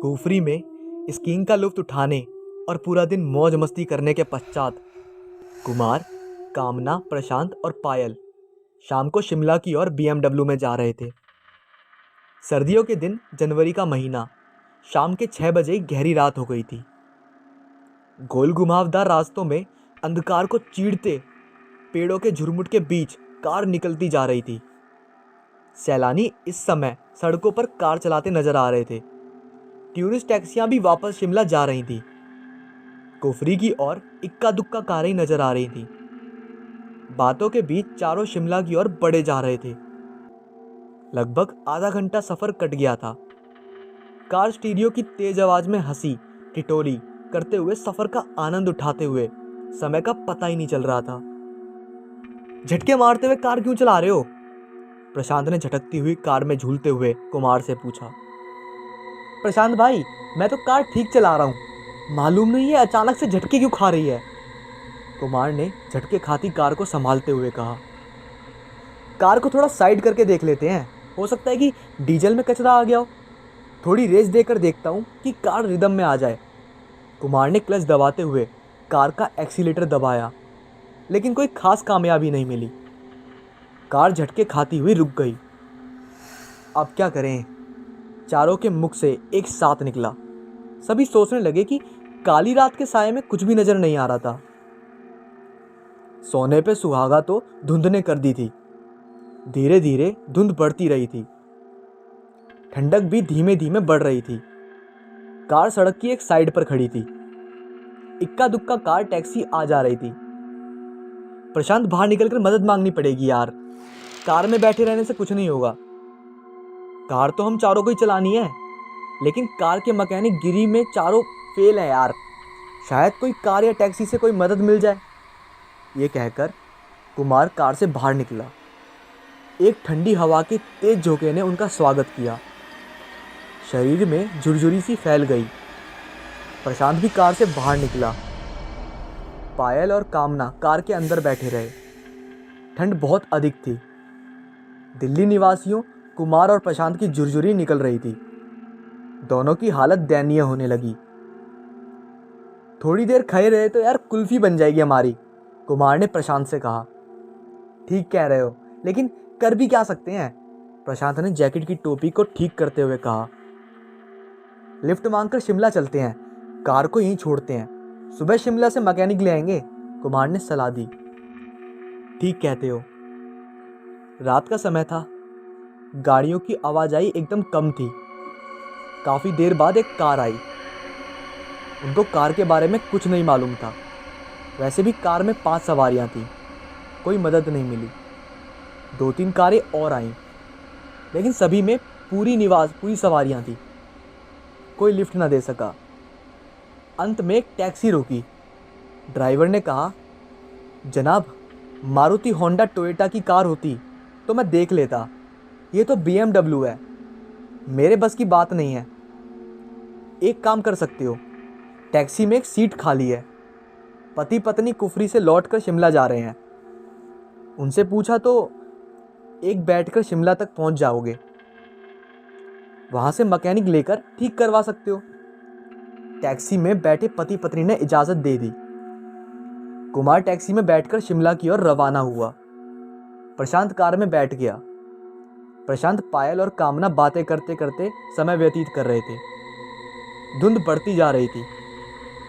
कुफरी में स्कीइंग का लुत्फ़ उठाने और पूरा दिन मौज मस्ती करने के पश्चात कुमार, कामना, प्रशांत और पायल शाम को शिमला की ओर बीएमडब्ल्यू में जा रहे थे। सर्दियों के दिन, जनवरी का महीना, शाम के 6 बजे गहरी रात हो गई थी। गोल घुमावदार रास्तों में अंधकार को चीरते पेड़ों के झुरमुट के बीच कार निकलती जा रही थी। सैलानी इस समय सड़कों पर कार चलाते नजर आ रहे थे। टूरिस्ट टैक्सियां भी वापस शिमला जा रही थी। कुफरी की ओर इक्का दुक्का कारें नजर आ रही थी। बातों के बीच चारों शिमला की ओर बढ़े जा रहे थे। लगभग आधा घंटा सफर कट गया था। कार स्टीरियो की तेज आवाज में हंसी ठिठोली करते हुए सफर का आनंद उठाते हुए समय का पता ही नहीं चल रहा था। झटके मारते हुए कार क्यों चला रहे हो? प्रशांत ने झटकती हुई कार में झूलते हुए कुमार से पूछा। प्रशांत भाई, मैं तो कार ठीक चला रहा हूँ, मालूम नहीं है अचानक से झटके क्यों खा रही है। कुमार ने झटके खाती कार को संभालते हुए कहा। कार को थोड़ा साइड करके देख लेते हैं, हो सकता है कि डीजल में कचरा आ गया हो। थोड़ी रेस देकर देखता हूँ कि कार रिदम में आ जाए। कुमार ने क्लच दबाते हुए कार का एक्सीलेटर दबाया, लेकिन कोई खास कामयाबी नहीं मिली। कार झटके खाती हुई रुक गई। अब क्या करें? चारों के मुख से एक साथ निकला। सभी सोचने लगे कि काली रात के साये में कुछ भी नजर नहीं आ रहा था। सोने पे सुहागा तो धुंध ने कर दी थी। धीरे धीरे धुंध बढ़ती रही थी। ठंडक भी धीमे धीमे बढ़ रही थी। कार सड़क की एक साइड पर खड़ी थी। इक्का दुक्का कार टैक्सी आ जा रही थी। प्रशांत, बाहर निकलकर मदद मांगनी पड़ेगी यार, कार में बैठे रहने से कुछ नहीं होगा। कार तो हम चारों को ही चलानी है, लेकिन कार के मैकेनिक गिरी में चारों फेल है यार। शायद कोई कार या टैक्सी से कोई मदद मिल जाए। ये कहकर कुमार कार से बाहर निकला। एक ठंडी हवा के तेज झोंके ने उनका स्वागत किया। शरीर में झुरझुरी सी फैल गई। प्रशांत भी कार से बाहर निकला। पायल और कामना कार के अंदर बैठे रहे। ठंड बहुत अधिक थी। दिल्ली निवासियों कुमार और प्रशांत की झुरझुरी निकल रही थी। दोनों की हालत दयनीय होने लगी। थोड़ी देर खड़े रहे तो यार कुल्फी बन जाएगी हमारी, कुमार ने प्रशांत से कहा। ठीक कह रहे हो, लेकिन कर भी क्या सकते हैं, प्रशांत ने जैकेट की टोपी को ठीक करते हुए कहा। लिफ्ट मांगकर शिमला चलते हैं, कार को यहीं छोड़ते हैं, सुबह शिमला से मैकेनिक ले आएंगे, कुमार ने सलाह दी। ठीक कहते हो। रात का समय था। गाड़ियों की आवाजाही एकदम कम थी। काफ़ी देर बाद एक कार आई। उनको कार के बारे में कुछ नहीं मालूम था। वैसे भी कार में 5 सवारियां थीं। कोई मदद नहीं मिली। 2-3 कारें और आईं, लेकिन सभी में पूरी सवारियां थीं। कोई लिफ्ट ना दे सका। अंत में एक टैक्सी रोकी। ड्राइवर ने कहा, जनाब, मारुति होंडा टोयोटा की कार होती तो मैं देख लेता, ये तो बीएमडब्ल्यू है, मेरे बस की बात नहीं है। एक काम कर सकते हो, टैक्सी में एक सीट खाली है। पति पत्नी कुफरी से लौटकर शिमला जा रहे हैं। उनसे पूछा तो एक बैठकर शिमला तक पहुंच जाओगे। वहां से मैकेनिक लेकर ठीक करवा सकते हो। टैक्सी में बैठे पति पत्नी ने इजाजत दे दी। कुमार टैक्सी में बैठकर शिमला की ओर रवाना हुआ। प्रशांत कार में बैठ गया। प्रशांत, पायल और कामना बातें करते करते समय व्यतीत कर रहे थे। धुंध बढ़ती जा रही थी।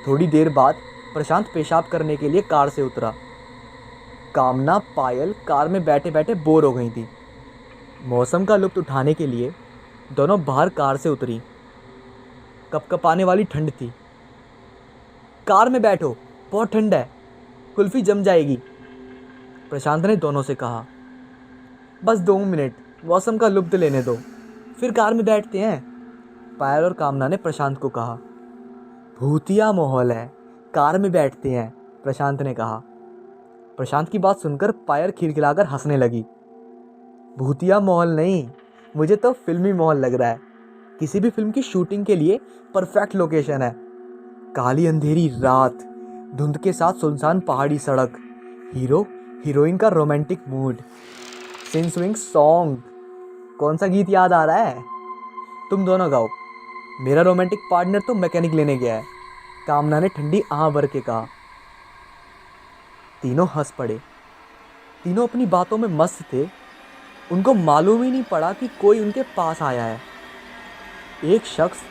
थोड़ी देर बाद प्रशांत पेशाब करने के लिए कार से उतरा। कामना, पायल कार में बैठे बैठे बोर हो गई थी। मौसम का लुत्फ़ उठाने के लिए दोनों बाहर कार से उतरी। कपकपाने वाली ठंड थी। कार में बैठो, बहुत ठंड है, कुल्फी जम जाएगी, प्रशांत ने दोनों से कहा। बस 2 मिनट, मौसम का लुत्फ़ लेने दो, फिर कार में बैठते हैं, पायल और कामना ने प्रशांत को कहा। भूतिया माहौल है, कार में बैठते हैं, प्रशांत ने कहा। प्रशांत की बात सुनकर पायल खिलखिलाकर हंसने लगी। भूतिया माहौल नहीं, मुझे तो फिल्मी माहौल लग रहा है। किसी भी फिल्म की शूटिंग के लिए परफेक्ट लोकेशन है। काली अंधेरी रात, धुंध के साथ सुनसान पहाड़ी सड़क, हीरो हीरोइन का रोमांटिक मूड, स्विंग सॉन्ग। कौन सा गीत याद आ रहा है? तुम दोनों गाओ। मेरा रोमांटिक पार्टनर तो मैकेनिक लेने गया है, कामना ने ठंडी आह भर के कहा। तीनों हंस पड़े। तीनों अपनी बातों में मस्त थे। उनको मालूम ही नहीं पड़ा कि कोई उनके पास आया है। एक शख्स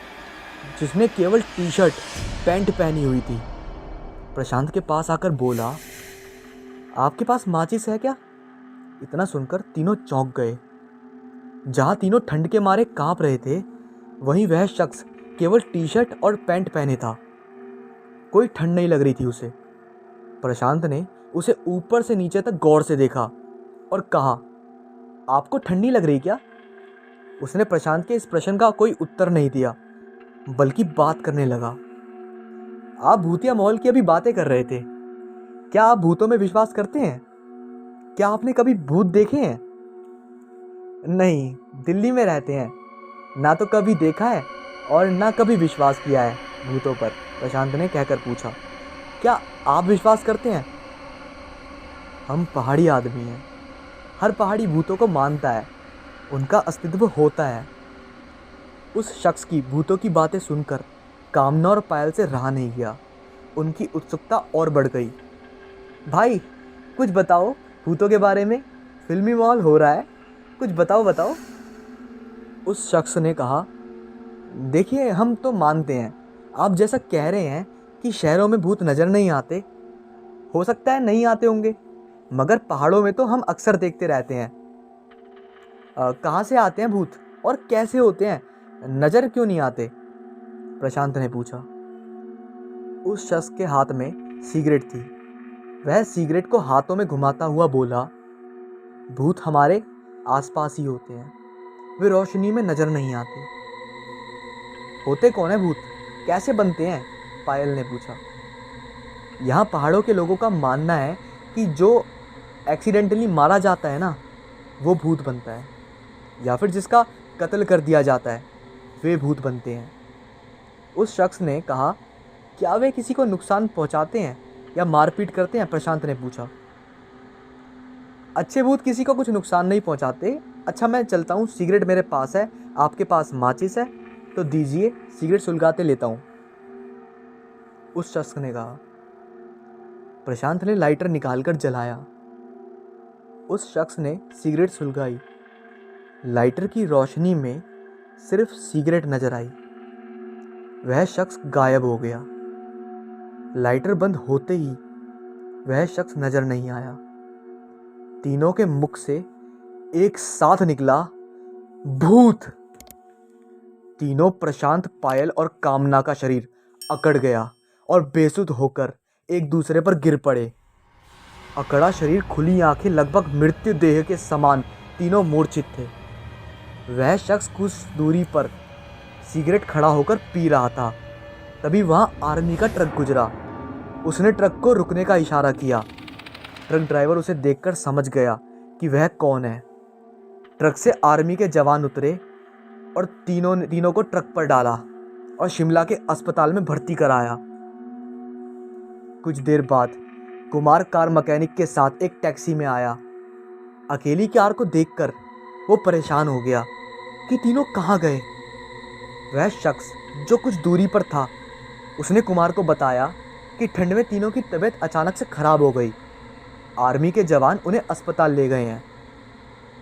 जिसने केवल टी शर्ट पैंट पहनी हुई थी प्रशांत के पास आकर बोला, आपके पास माचिस है क्या? इतना सुनकर तीनों चौंक गए। जहाँ तीनों ठंड के मारे कांप रहे थे, वहीं वह शख्स केवल टी शर्ट और पैंट पहने था। कोई ठंड नहीं लग रही थी उसे। प्रशांत ने उसे ऊपर से नीचे तक गौर से देखा और कहा, आपको ठंड नहीं लग रही क्या? उसने प्रशांत के इस प्रश्न का कोई उत्तर नहीं दिया, बल्कि बात करने लगा। आप भूतिया माहौल की अभी बातें कर रहे थे। क्या आप भूतों में विश्वास करते हैं? क्या आपने कभी भूत देखे हैं? नहीं, दिल्ली में रहते हैं, ना तो कभी देखा है और ना कभी विश्वास किया है भूतों पर, प्रशांत ने कहकर पूछा। क्या आप विश्वास करते हैं? हम पहाड़ी आदमी हैं। हर पहाड़ी भूतों को मानता है, उनका अस्तित्व होता है। उस शख्स की भूतों की बातें सुनकर कामना और पायल से रहा नहीं गया। उनकी उत्सुकता और बढ़ गई। भाई कुछ बताओ भूतों के बारे में, फिल्मी माहौल हो रहा है, कुछ बताओ। उस शख्स ने कहा, देखिए हम तो मानते हैं, आप जैसा कह रहे हैं कि शहरों में भूत नज़र नहीं आते, हो सकता है नहीं आते होंगे, मगर पहाड़ों में तो हम अक्सर देखते रहते हैं। कहाँ से आते हैं भूत और कैसे होते हैं, नज़र क्यों नहीं आते? प्रशांत ने पूछा। उस शख्स के हाथ में सिगरेट थी। वह सिगरेट को हाथों में घुमाता हुआ बोला, भूत हमारे आसपास ही होते हैं, वे रोशनी में नज़र नहीं आते। होते कौन है भूत, कैसे बनते हैं? पायल ने पूछा। यहाँ पहाड़ों के लोगों का मानना है कि जो एक्सीडेंटली मारा जाता है ना, वो भूत बनता है, या फिर जिसका कत्ल कर दिया जाता है वे भूत बनते हैं। उस शख्स ने कहा, क्या वे किसी को नुकसान पहुंचाते हैं या मारपीट करते हैं? प्रशांत ने पूछा। अच्छे भूत किसी को कुछ नुकसान नहीं पहुंचाते। अच्छा मैं चलता हूँ, सिगरेट मेरे पास है, आपके पास माचिस है तो दीजिए, सिगरेट सुलगाते लेता हूँ, उस शख्स ने कहा। प्रशांत ने लाइटर निकालकर जलाया। उस शख्स ने सिगरेट सुलगाई। लाइटर की रोशनी में सिर्फ सिगरेट नजर आई। वह शख्स गायब हो गया। लाइटर बंद होते ही वह शख्स नजर नहीं आया। तीनों के मुख से एक साथ निकला, भूत। तीनों प्रशांत, पायल और कामना का शरीर अकड़ गया और बेसुध होकर एक दूसरे पर गिर पड़े। अकड़ा शरीर, खुली आंखें, लगभग मृत्यु देह के समान तीनों मूर्छित थे। वह शख्स कुछ दूरी पर सिगरेट खड़ा होकर पी रहा था। तभी वहाँ आर्मी का ट्रक गुजरा। उसने ट्रक को रुकने का इशारा किया। ट्रक ड्राइवर उसे देखकर समझ गया कि वह कौन है। ट्रक से आर्मी के जवान उतरे और तीनों को ट्रक पर डाला और शिमला के अस्पताल में भर्ती कराया। कुछ देर बाद कुमार कार मैकेनिक के साथ एक टैक्सी में आया। अकेली कार को देखकर वो परेशान हो गया कि तीनों कहाँ गए। वह शख्स जो कुछ दूरी पर था, उसने कुमार को बताया कि ठंड में तीनों की तबीयत अचानक से खराब हो गई। आर्मी के जवान उन्हें अस्पताल ले गए हैं।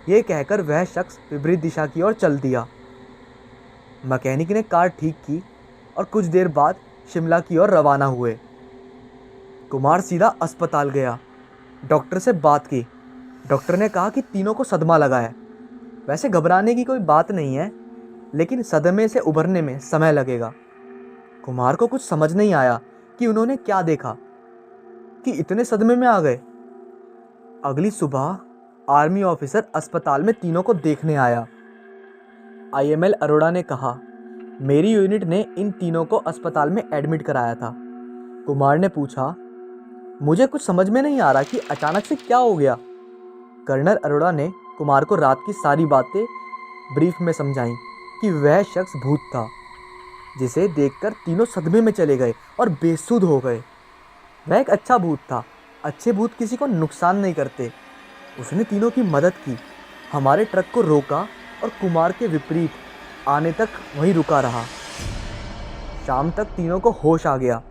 ये कहकर वह शख्स विपरीत दिशा की ओर चल दिया। मैकेनिक ने कार ठीक की और कुछ देर बाद शिमला की ओर रवाना हुए। कुमार सीधा अस्पताल गया। डॉक्टर से बात की। डॉक्टर ने कहा कि तीनों को सदमा लगा है। वैसे घबराने की कोई बात नहीं है, लेकिन सदमे से उभरने में समय लगेगा। कुमार को कुछ समझ नहीं आया कि उन्होंने क्या देखा कि इतने सदमे में आ गए। अगली सुबह आर्मी ऑफिसर अस्पताल में तीनों को देखने आया। IML अरोड़ा ने कहा, मेरी यूनिट ने इन तीनों को अस्पताल में एडमिट कराया था। कुमार ने पूछा, मुझे कुछ समझ में नहीं आ रहा कि अचानक से क्या हो गया। कर्नल अरोड़ा ने कुमार को रात की सारी बातें ब्रीफ में समझाईं कि वह शख्स भूत था, जिसे देखकर तीनों सदमे में चले गए और बेसुध हो गए। वह एक अच्छा भूत था। अच्छे भूत किसी को नुकसान नहीं करते। उसने तीनों की मदद की, हमारे ट्रक को रोका और कुमार के विपरीत आने तक वहीं रुका रहा। शाम तक तीनों को होश आ गया।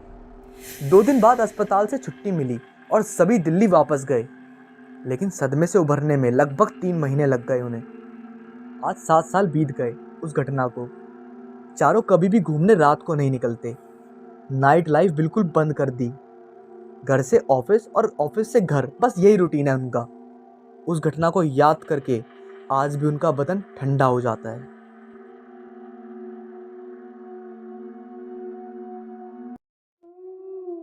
2 दिन बाद अस्पताल से छुट्टी मिली और सभी दिल्ली वापस गए, लेकिन सदमे से उभरने में लगभग 3 महीने लग गए उन्हें। आज 7 साल बीत गए उस घटना को। चारों कभी भी घूमने रात को नहीं निकलते। नाइट लाइफ बिल्कुल बंद कर दी। घर से ऑफिस और ऑफिस से घर, बस यही रूटीन है उनका। उस घटना को याद करके आज भी उनका बदन ठंडा हो जाता है।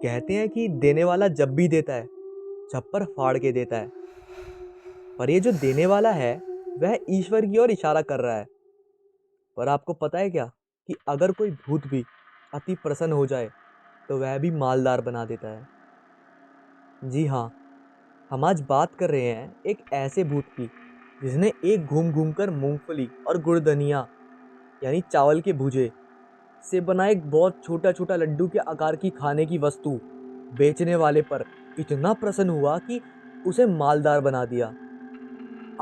कहते हैं कि देने वाला जब भी देता है छप्पर फाड़ के देता है, पर ये जो देने वाला है वह ईश्वर की ओर इशारा कर रहा है। पर आपको पता है क्या कि अगर कोई भूत भी अति प्रसन्न हो जाए तो वह भी मालदार बना देता है। जी हाँ, हम आज बात कर रहे हैं एक ऐसे भूत की जिसने एक घूम घूम कर मूंगफली और गुड़धनिया यानी चावल के भूजे से बना एक बहुत छोटा छोटा लड्डू के आकार की खाने की वस्तु बेचने वाले पर इतना प्रसन्न हुआ कि उसे मालदार बना दिया।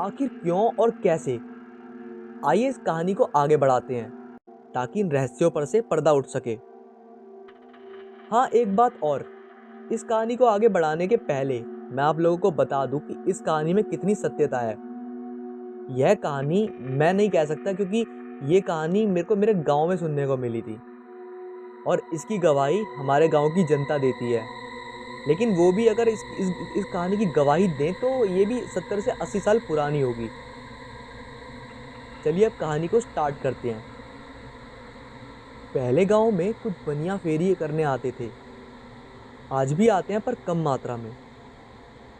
आखिर क्यों और कैसे, आइए इस कहानी को आगे बढ़ाते हैं ताकि इन रहस्यों पर से पर्दा उठ सके। हाँ, एक बात और, इस कहानी को आगे बढ़ाने के पहले मैं आप लोगों को बता दूं कि इस कहानी में कितनी सत्यता है। यह कहानी मैं नहीं कह सकता, क्योंकि ये कहानी मेरे को मेरे गांव में सुनने को मिली थी और इसकी गवाही हमारे गांव की जनता देती है। लेकिन वो भी अगर इस कहानी की गवाही दें तो ये भी 70 से 80 साल पुरानी होगी। चलिए अब कहानी को स्टार्ट करते हैं। पहले गांव में कुछ बनिया फेरी करने आते थे। आज भी आते हैं पर कम मात्रा में।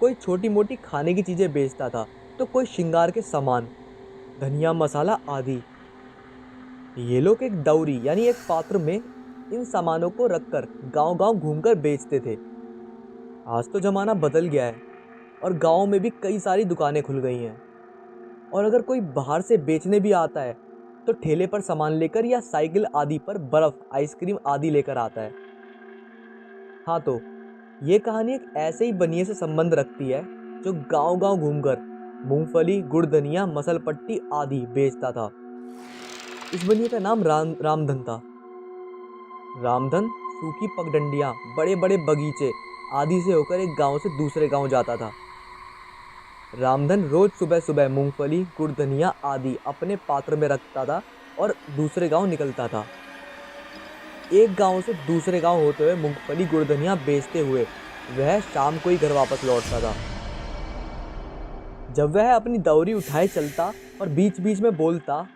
कोई छोटी मोटी खाने की चीज़ें बेचता था तो कोई श्रृंगार के सामान, धनिया, मसाला आदि। ये लोग एक दौरी यानी एक पात्र में इन सामानों को रखकर गांव-गांव घूमकर बेचते थे। आज तो ज़माना बदल गया है और गांव में भी कई सारी दुकानें खुल गई हैं। और अगर कोई बाहर से बेचने भी आता है तो ठेले पर सामान लेकर या साइकिल आदि पर बर्फ़, आइसक्रीम आदि लेकर आता है। हाँ, तो ये कहानी एक ऐसे ही बनिए से संबंध रखती है जो गांव-गांव घूमकर मूंगफली, गुड़धनिया, मसलपट्टी आदि बेचता था। इस बनिए का नाम रामधन था। रामधन सूखी पगडंडियाँ, बड़े बड़े बगीचे आदि से होकर एक गांव से दूसरे गांव जाता था। रामधन रोज सुबह सुबह मूंगफली, गुड़धनिया आदि अपने पात्र में रखता था और दूसरे गांव निकलता था। एक गांव से दूसरे गांव होते हुए मूंगफली, गुड़धनिया बेचते हुए वह शाम को ही घर वापस लौटता था। जब वह अपनी दौरी उठाए चलता और बीच बीच में बोलता,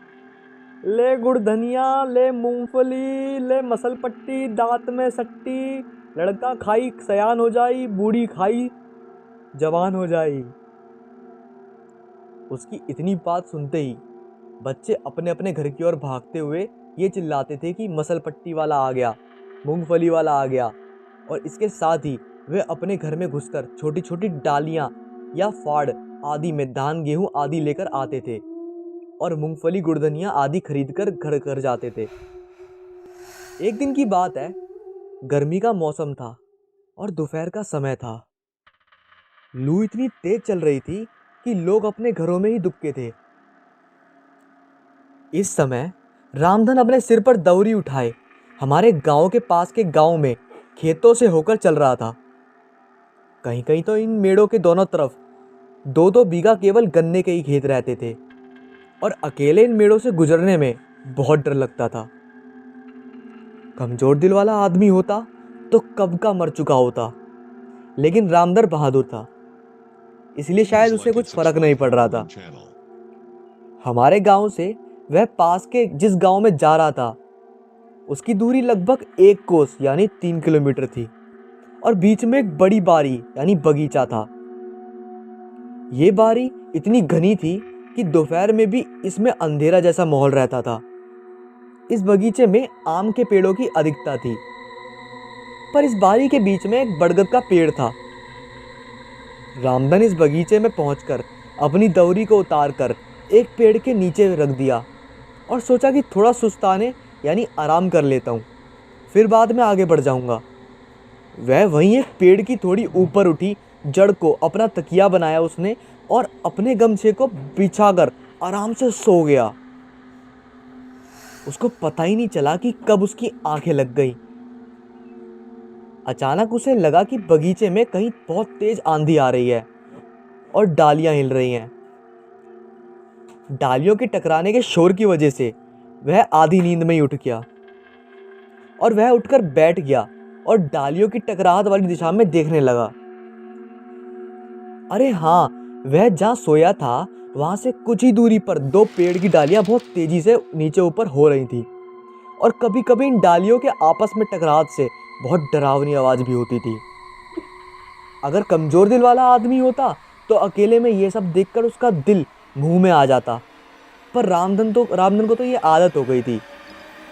ले गुड़धनिया, ले मूंगफली, ले मसलपट्टी, दांत में सट्टी, लड़का खाई सयान हो जाई, बूढ़ी खाई जवान हो जाई। उसकी इतनी बात सुनते ही बच्चे अपने अपने घर की ओर भागते हुए ये चिल्लाते थे कि मसलपट्टी वाला आ गया, मूंगफली वाला आ गया। और इसके साथ ही वे अपने घर में घुसकर छोटी छोटी डालियाँ या फाड़ आदि में धान, गेहूँ आदि लेकर आते थे और मूंगफली, गुड़धनिया आदि खरीदकर घर घर जाते थे। एक दिन की बात है, गर्मी का मौसम था और दोपहर का समय था। लू इतनी तेज चल रही थी कि लोग अपने घरों में ही दुबके थे। इस समय रामधन अपने सिर पर दौरी उठाए हमारे गांव के पास के गांव में खेतों से होकर चल रहा था। कहीं कहीं तो इन मेड़ों के दोनों तरफ 2-2 बीघा केवल गन्ने के ही खेत रहते थे और अकेले इन मेड़ों से गुजरने में बहुत डर लगता था। कमजोर दिल वाला आदमी होता तो कब का मर चुका होता, लेकिन रामधन बहादुर था, इसलिए शायद उसे कुछ फर्क नहीं पड़ रहा था। हमारे गांव से वह पास के जिस गांव में जा रहा था उसकी दूरी लगभग 1 कोस यानी 3 किलोमीटर थी और बीच में एक बड़ी बारी यानी बगीचा था। ये बारी इतनी घनी थी कि दोपहर में भी इसमें अंधेरा जैसा माहौल रहता था। इस बगीचे में आम के पेड़ों की अधिकता थी, पर इस बारी के बीच में एक बरगद का पेड़ था। रामधन इस बगीचे में पहुंचकर अपनी दौरी को उतारकर एक पेड़ के नीचे रख दिया और सोचा कि थोड़ा सुस्ताने यानी आराम कर लेता हूँ, फिर बाद में आगे बढ़ जाऊँगा। वह वहीं एक पेड़ की थोड़ी ऊपर उठी जड़ को अपना तकिया बनाया उसने और अपने गमछे को बिछाकर आराम से सो गया। उसको पता ही नहीं चला कि कब उसकी आंखें लग गई। अचानक उसे लगा कि बगीचे में कहीं बहुत तेज आंधी आ रही है और डालियां हिल रही हैं। डालियों के टकराने के शोर की वजह से वह आधी नींद में ही उठ गया और वह उठकर बैठ गया और डालियों की टकराहट वाली दिशा में देखने लगा। अरे हाँ, वह जहाँ सोया था वहां से कुछ ही दूरी पर दो पेड़ की डालियां बहुत तेजी से नीचे ऊपर हो रही थी और कभी कभी इन डालियों के आपस में टकराहट से बहुत डरावनी आवाज भी होती थी। अगर कमजोर दिल वाला आदमी होता तो अकेले में ये सब देखकर उसका दिल मुंह में आ जाता, पर रामधन को तो ये आदत हो गई थी।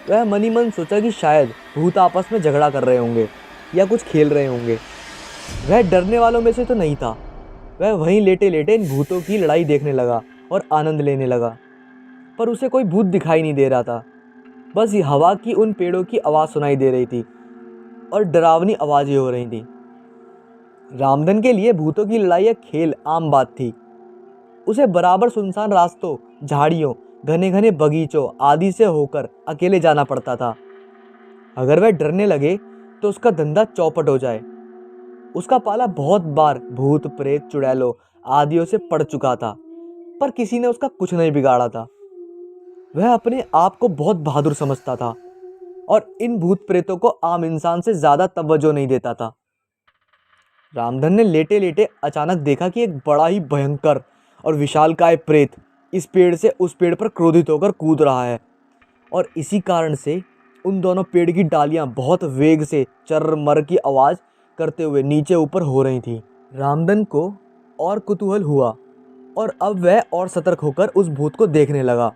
वह मन ही मन सोचा कि शायद भूत आपस में झगड़ा कर रहे होंगे या कुछ खेल रहे होंगे। वह डरने वालों में से तो नहीं था। वह वहीं लेटे लेटे इन भूतों की लड़ाई देखने लगा और आनंद लेने लगा, पर उसे कोई भूत दिखाई नहीं दे रहा था। बस ये हवा की उन पेड़ों की आवाज़ सुनाई दे रही थी और डरावनी आवाज़ें हो रही थी। रामधन के लिए भूतों की लड़ाई एक खेल आम बात थी। उसे बराबर सुनसान रास्तों, झाड़ियों, घने घने बगीचों आदि से होकर अकेले जाना पड़ता था। अगर वह डरने लगे तो उसका धंधा चौपट हो जाए। उसका पाला बहुत बार भूत, प्रेत, चुड़ैलों आदियों से पड़ चुका था, पर किसी ने उसका कुछ नहीं बिगाड़ा था। वह अपने आप को बहुत बहादुर समझता था और इन भूत प्रेतों को आम इंसान से ज्यादा तवज्जो नहीं देता था। रामधन ने लेटे लेटे अचानक देखा कि एक बड़ा ही भयंकर और विशालकाय प्रेत इस पेड़ से उस पेड़ पर क्रोधित होकर कूद रहा है और इसी कारण से उन दोनों पेड़ की डालियां बहुत वेग से चर्र मर की आवाज़ करते हुए नीचे ऊपर हो रही थी। रामधन को और कुतूहल हुआ और अब वह और सतर्क होकर उस भूत को देखने लगा।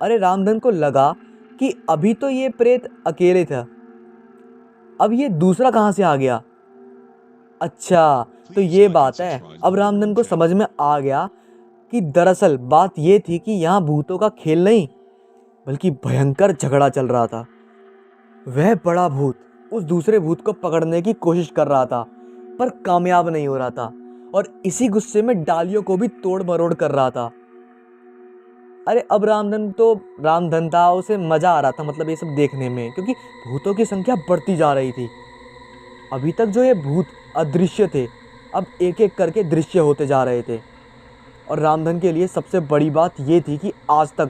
अरे रामधन को लगा कि अभी तो ये प्रेत अकेले था, अब ये दूसरा कहाँ से आ गया। अच्छा, तो ये बात है। अब रामधन को समझ में आ गया कि दरअसल बात ये थी कि यहाँ भूतों का खेल नहीं बल्कि भयंकर झगड़ा चल रहा था। वह बड़ा भूत उस दूसरे भूत को पकड़ने की कोशिश कर रहा था पर कामयाब नहीं हो रहा था और इसी गुस्से में डालियों को भी तोड़ मरोड़ कर रहा था। अरे अब रामधन था, उसे मजा आ रहा था, मतलब ये सब देखने में, क्योंकि भूतों की संख्या बढ़ती जा रही थी। अभी तक जो ये भूत अदृश्य थे अब एक एक करके दृश्य होते जा रहे थे और रामधन के लिए सबसे बड़ी बात ये थी कि आज तक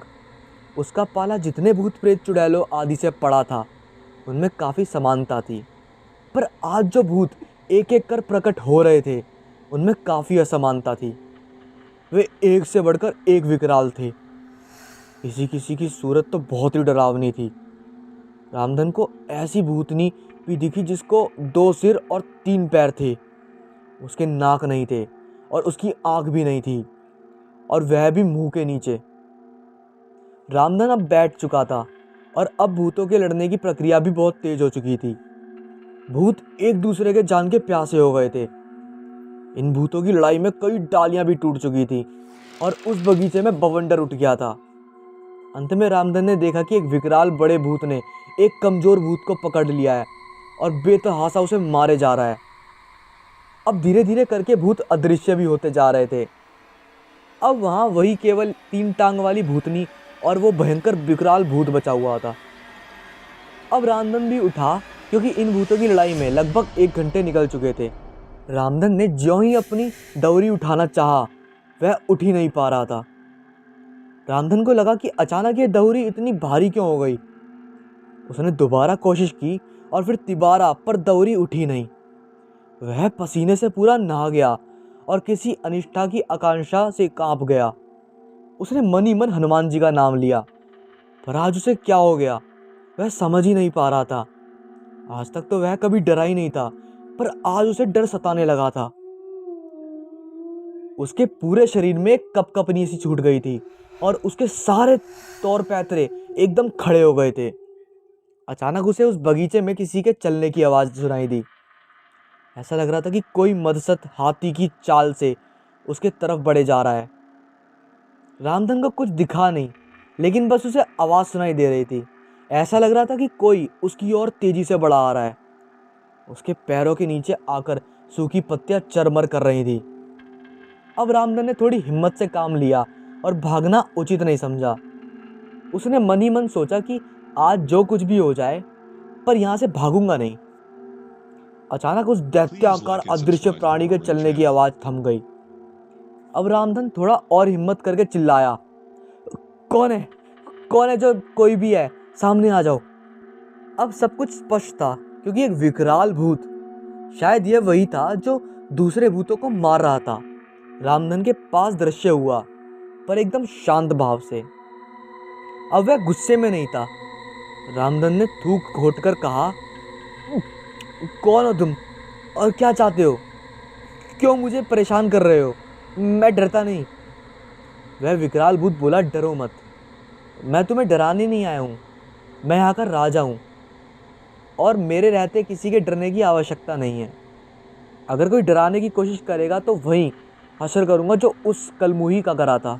उसका पाला जितने भूत प्रेत चुड़ैलों आदि से पड़ा था उनमें काफ़ी समानता थी, पर आज जो भूत एक एक कर प्रकट हो रहे थे उनमें काफ़ी असमानता थी। वे एक से बढ़कर एक विकराल थे। किसी किसी की सूरत तो बहुत ही डरावनी थी। रामधन को ऐसी भूतनी भी दिखी जिसको 2 सिर और 3 पैर थे। उसके नाक नहीं थे और उसकी आंख भी नहीं थी और वह भी मुंह के नीचे। रामधन अब बैठ चुका था और अब भूतों के लड़ने की प्रक्रिया भी बहुत तेज हो चुकी थी। भूत एक दूसरे के जान के प्यासे हो गए थे। इन भूतों की लड़ाई में कई डालियां भी टूट चुकी थी और उस बगीचे में बवंडर उठ गया था। अंत में रामधन ने देखा कि एक विकराल बड़े भूत ने एक कमजोर भूत को पकड़ लिया है और बेतहासा उसे मारे जा रहा है। अब धीरे धीरे करके भूत अदृश्य भी होते जा रहे थे। अब वहाँ वही केवल 3 टांग वाली भूतनी और वो भयंकर विकराल भूत बचा हुआ था। अब रामधन भी उठा क्योंकि इन भूतों की लड़ाई में लगभग 1 घंटे निकल चुके थे। रामधन ने ज्यों ही अपनी दौरी उठाना चाहा वह उठ ही नहीं पा रहा था। रामधन को लगा कि अचानक ये दौरी इतनी भारी क्यों हो गई। उसने दोबारा कोशिश की और फिर तिबारा, पर दौरी उठी नहीं। वह पसीने से पूरा नहा गया और किसी अनिष्ठा की आकांक्षा से कांप गया। उसने मन ही मन हनुमान जी का नाम लिया, पर आज उसे क्या हो गया वह समझ ही नहीं पा रहा था। आज तक तो वह कभी डरा ही नहीं था, पर आज उसे डर सताने लगा था। उसके पूरे शरीर में कपकपनी सी छूट गई थी और उसके सारे तौर पैतरे एकदम खड़े हो गए थे। अचानक उसे उस बगीचे में किसी के चलने की आवाज़ सुनाई दी। ऐसा लग रहा था कि कोई मदसत हाथी की चाल से उसके तरफ बढ़े जा रहा है। रामधन को कुछ दिखा नहीं, लेकिन बस उसे आवाज़ सुनाई दे रही थी। ऐसा लग रहा था कि कोई उसकी ओर तेजी से बढ़ा आ रहा है। उसके पैरों के नीचे आकर सूखी पत्तियां चरमर कर रही थी। अब रामधन ने थोड़ी हिम्मत से काम लिया और भागना उचित नहीं समझा। उसने मन ही मन सोचा कि आज जो कुछ भी हो जाए, पर यहाँ से भागूंगा नहीं। अचानक उस दैत्याकार अदृश्य प्राणी के चलने की आवाज थम गई। अब रामधन थोड़ा और हिम्मत करके चिल्लाया, कौन है? कौन है? जो कोई भी है, सामने आ जाओ। अब सब कुछ स्पष्ट था, क्योंकि एक विकराल भूत, शायद यह वही था जो दूसरे भूतों को मार रहा था, रामधन के पास दृश्य हुआ, पर एकदम शांत भाव से। अब वह गुस्से में नहीं था। रामधन ने थूक घोटकर कहा, कौन हो तुम और क्या चाहते हो? क्यों मुझे परेशान कर रहे हो? मैं डरता नहीं। वह विकराल भूत बोला, डरो मत, मैं तुम्हें डराने नहीं आया हूँ, मैं यहाँ का राजा हूँ और मेरे रहते किसी के डरने की आवश्यकता नहीं है। अगर कोई डराने की कोशिश करेगा तो वहीं हशर करूँगा जो उस कलमुही का करा था।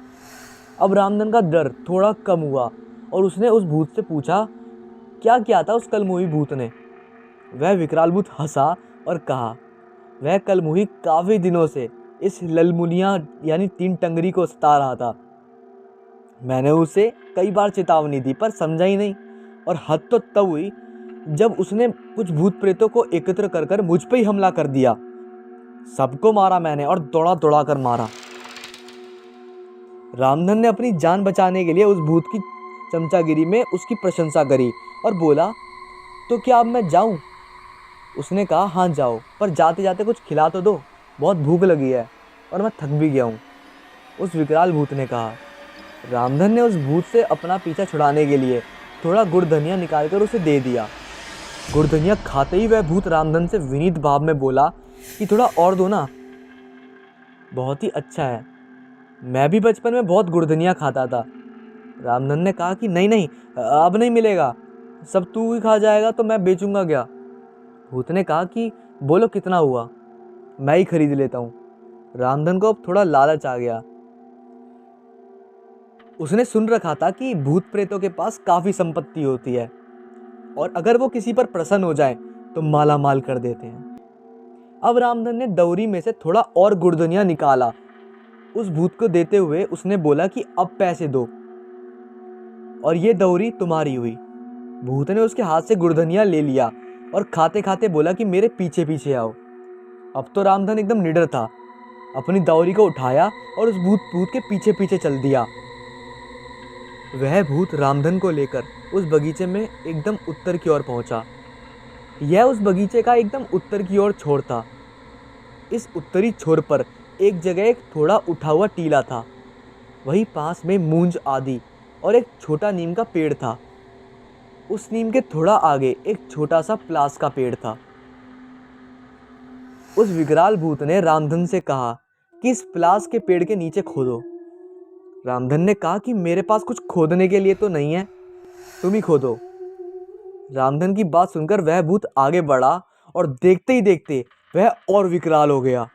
अब रामधन का डर थोड़ा कम हुआ और उसने उस भूत से पूछा, क्या किया था उस कलमुही भूत ने? वह विकराल भूत हंसा और कहा, वह कलमुही काफ़ी दिनों से इस ललमुनिया यानी 3 टंगरी को सता रहा था। मैंने उसे कई बार चेतावनी दी पर समझा ही नहीं, और हद तो तब हुई जब उसने कुछ भूत प्रेतों को एकत्र कर कर मुझ पे ही हमला कर दिया। सबको मारा मैंने और दौड़ा दौड़ा कर मारा। रामधन ने अपनी जान बचाने के लिए उस भूत की चमचागिरी में उसकी प्रशंसा करी और बोला, तो क्या अब मैं जाऊं? उसने कहा, हाँ जाओ, पर जाते जाते कुछ खिला तो दो, बहुत भूख लगी है और मैं थक भी गया हूँ। उस विकराल भूत ने कहा। रामधन ने उस भूत से अपना पीछा छुड़ाने के लिए थोड़ा गुड़ धनिया निकालकर उसे दे दिया। गुड़ धनिया खाते ही वह भूत रामधन से विनीत भाव में बोला कि थोड़ा और दो ना, बहुत ही अच्छा है, मैं भी बचपन में बहुत गुड़ धनिया खाता था। रामधन ने कहा कि नहीं नहीं, अब नहीं मिलेगा, सब तू ही खा जाएगा तो मैं बेचूंगा क्या? भूत ने कहा कि बोलो कितना हुआ, मैं ही खरीद लेता हूँ। रामधन को अब थोड़ा लालच आ गया। उसने सुन रखा था कि भूत प्रेतों के पास काफ़ी संपत्ति होती है और अगर वो किसी पर प्रसन्न हो जाए तो माला माल कर देते हैं। अब रामधन ने दौरी में से थोड़ा और गुड़ धनिया निकाला। उस भूत को देते हुए उसने बोला कि अब पैसे दो और ये दौरी तुम्हारी हुई। भूत ने उसके हाथ से गुड़ धनिया ले लिया और खाते खाते बोला कि मेरे पीछे पीछे आओ। अब तो रामधन एकदम निडर था, अपनी दौरी को उठाया और उस भूत के पीछे पीछे चल दिया। वह भूत रामधन को लेकर उस बगीचे में एकदम उत्तर की ओर पहुंचा। यह उस बगीचे का एकदम उत्तर की ओर छोर था। इस उत्तरी छोर पर एक जगह एक थोड़ा उठा हुआ टीला था। वहीं पास में मूंज आदि और एक छोटा नीम का पेड़ था। उस नीम के थोड़ा आगे एक छोटा सा प्लास का पेड़ था। उस विकराल भूत ने रामधन से कहा कि इस प्लास के पेड़ के नीचे खोदो। रामधन ने कहा कि मेरे पास कुछ खोदने के लिए तो नहीं है, तुम ही खोदो। रामधन की बात सुनकर वह भूत आगे बढ़ा और देखते ही देखते वह और विकराल हो गया।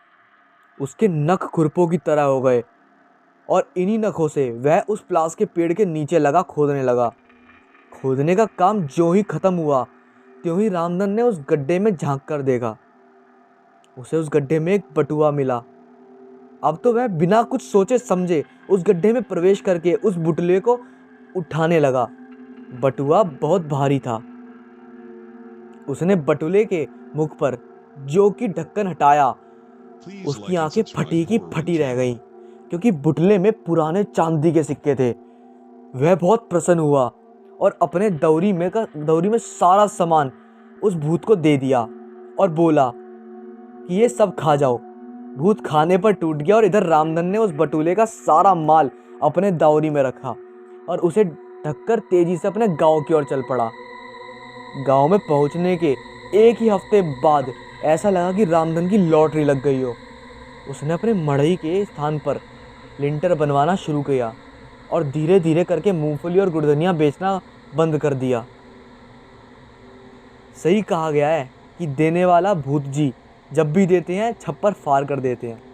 उसके नख खुरपों की तरह हो गए और इन्हीं नखों से वह उस प्लास के पेड़ के नीचे लगा खोदने लगा। खोदने का काम जो ही खत्म हुआ त्यों ही रामधन ने उस गड्ढे में झांक कर देखा। उसे उस गड्ढे में एक बटुआ मिला। अब तो वह बिना कुछ सोचे समझे उस गड्ढे में प्रवेश करके उस बुटले को उठाने लगा। बटुआ बहुत भारी था। उसने बटुले के मुख पर जो कि ढक्कन हटाया, उसकी आंखें फटी की फटी रह गईं, क्योंकि बुटले में पुराने चांदी के सिक्के थे। वह बहुत प्रसन्न हुआ और अपने दौरी में सारा सामान उस भूत को दे दिया और बोला कि ये सब खा जाओ। भूत खाने पर टूट गया और इधर रामधन ने उस बटुले का सारा माल अपने दौरी में रखा और उसे ढककर तेजी से अपने गांव की ओर चल पड़ा। गांव में पहुंचने के एक ही हफ्ते बाद ऐसा लगा कि रामधन की लॉटरी लग गई हो। उसने अपने मड़ई के स्थान पर लिंटर बनवाना शुरू किया और धीरे धीरे करके मूंगफली और गुड़धनिया बेचना बंद कर दिया। सही कहा गया है कि देने वाला भूत जी जब भी देते हैं छप्पर फाड़ कर देते हैं।